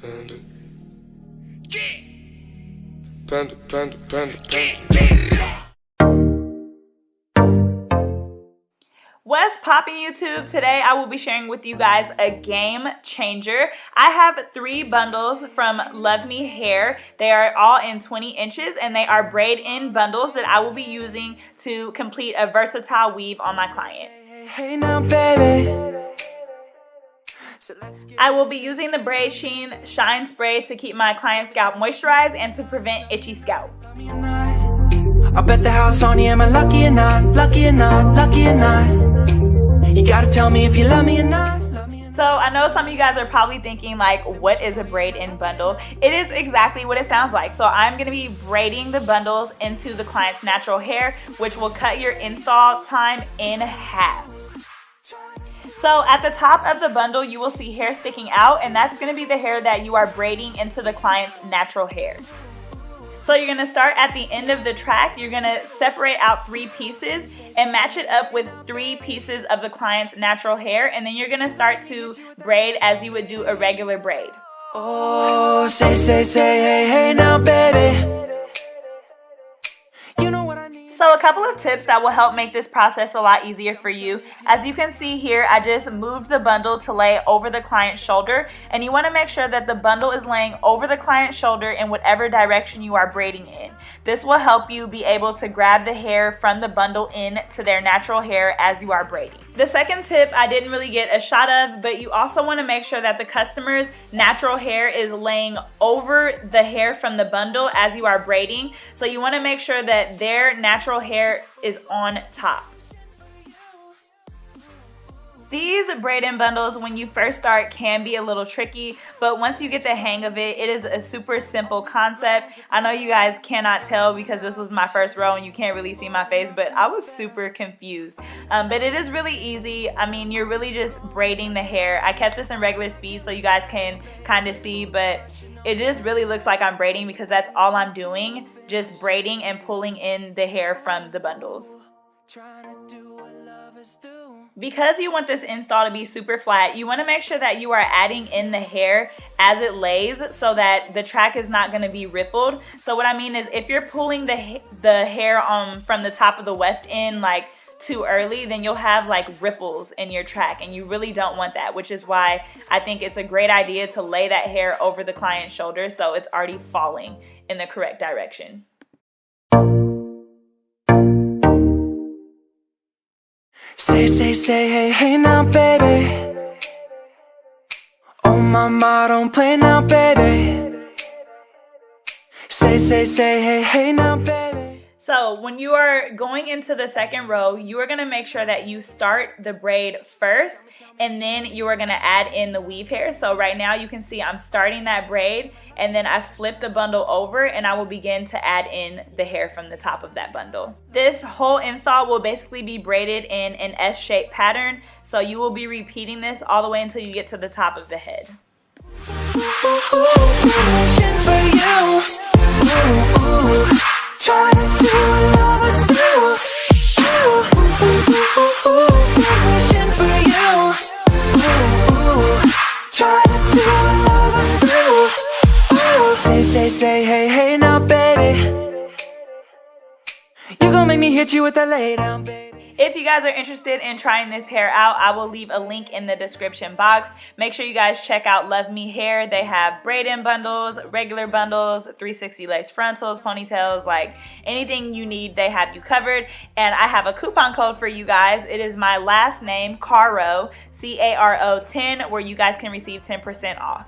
Panda. Panda, panda, panda, panda. What's poppin' YouTube? Today I will be sharing with you guys a game changer. I have 3 bundles from Luvme Hair. They are all in 20 inches and they are braid-in bundles that I will be using to complete a versatile weave on my client. Hey now, baby. I will be using the Braid Sheen Shine Spray to keep my client's scalp moisturized and to prevent itchy scalp. I bet the house on you, am I lucky or not? Lucky or not? Lucky or not? You gotta tell me if you love me or not. So I know some of you guys are probably thinking like, what is a braid-in bundle? It is exactly what it sounds like. So I'm going to be braiding the bundles into the client's natural hair, which will cut your install time in half. So at the top of the bundle, you will see hair sticking out, and that's going to be the hair that you are braiding into the client's natural hair. So you're going to start at the end of the track. You're going to separate out 3 pieces and match it up with 3 pieces of the client's natural hair, and then you're going to start to braid as you would do a regular braid. Oh, say, hey now, baby. You know what I need. So a couple of tips that will help make this process a lot easier for you. As you can see here, I just moved the bundle to lay over the client's shoulder, and you want to make sure that the bundle is laying over the client's shoulder in whatever direction you are braiding in. This will help you be able to grab the hair from the bundle in to their natural hair as you are braiding. The second tip I didn't really get a shot of, but you also want to make sure that the customer's natural hair is laying over the hair from the bundle as you are braiding. So you want to make sure that their natural hair is on top. These braid-in bundles, when you first start, can be a little tricky, but once you get the hang of it, it is a super simple concept. I know you guys cannot tell because this was my first row and you can't really see my face, but I was super confused. But it is really easy. I mean, you're really just braiding the hair. I kept this in regular speed so you guys can kind of see, but it just really looks like I'm braiding because that's all I'm doing, just braiding and pulling in the hair from the bundles. Because you want this install to be super flat, you want to make sure that you are adding in the hair as it lays so that the track is not going to be rippled. So what I mean is if you're pulling the hair from the top of the weft in like too early, then you'll have like ripples in your track, and you really don't want that, which is why I think it's a great idea to lay that hair over the client's shoulder so it's already falling in the correct direction. Say, hey now, baby. Oh, mama, don't play now, baby. Say, hey now, baby. So when you are going into the second row, you are going to make sure that you start the braid first, and then you are going to add in the weave hair. So right now you can see I'm starting that braid, and then I flip the bundle over and I will begin to add in the hair from the top of that bundle. This whole install will basically be braided in an S-shaped pattern, so you will be repeating this all the way until you get to the top of the head. Try to do what lovers do. Wishing for you. Try to do what lovers do. Say, hey now, baby. You gon' make me hit you with that lay down, baby. If you guys are interested in trying this hair out, I will leave a link in the description box. Make sure you guys check out Luvme Hair. They have braid-in bundles, regular bundles, 360 lace frontals, ponytails, like anything you need, they have you covered. And I have a coupon code for you guys. It is my last name, Caro, C-A-R-O 10, where you guys can receive 10% off.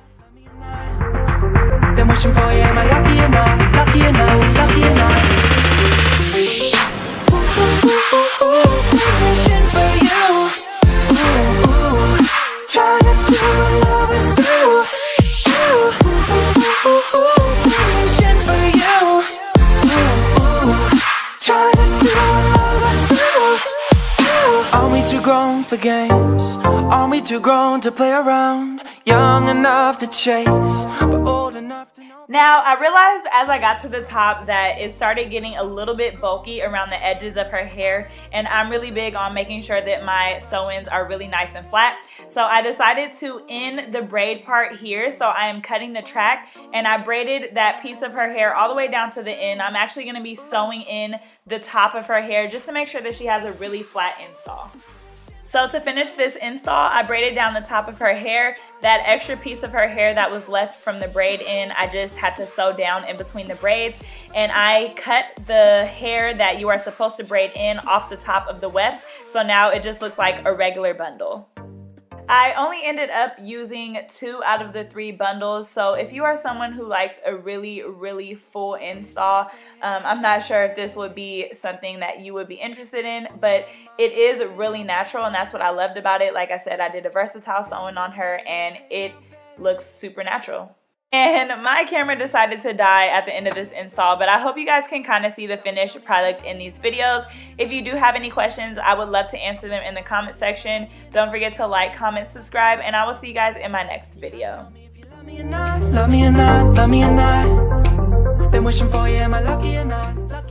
Been wishing for you, am I lucky or not? Lucky or not? Lucky or not? Wishing for you. Try to do what lovers do. Wishing for you. Try to do what lovers do. Are we too grown for games? close. Aren't we too grown to play around? Young enough to chase, but old enough to know. Now, I realized as I got to the top that it started getting a little bit bulky around the edges of her hair, and I'm really big on making sure that my sew-ins are really nice and flat. So I decided to end the braid part here. So I am cutting the track, and I braided that piece of her hair all the way down to the end. I'm actually going to be sewing in the top of her hair just to make sure that she has a really flat install. So to finish this install, I braided down the top of her hair. That extra piece of her hair that was left from the braid in, I just had to sew down in between the braids. And I cut the hair that you are supposed to braid in off the top of the weft. So now it just looks like a regular bundle. I only ended up using 2 out of the 3 bundles, so if you are someone who likes a really full install, I'm not sure if this would be something that you would be interested in, but it is really natural, and that's what I loved about it. Like I said, I did a versatile sewing on her, and it looks super natural. And my camera decided to die at the end of this install, but I hope you guys can kind of see the finished product in these videos. If you do have any questions, I would love to answer them in the comment section. Don't forget to like, comment, subscribe, and I will see you guys in my next video. Love me or not, love me or not, love me or not. Been wishing for you, am I lucky or not? Lucky.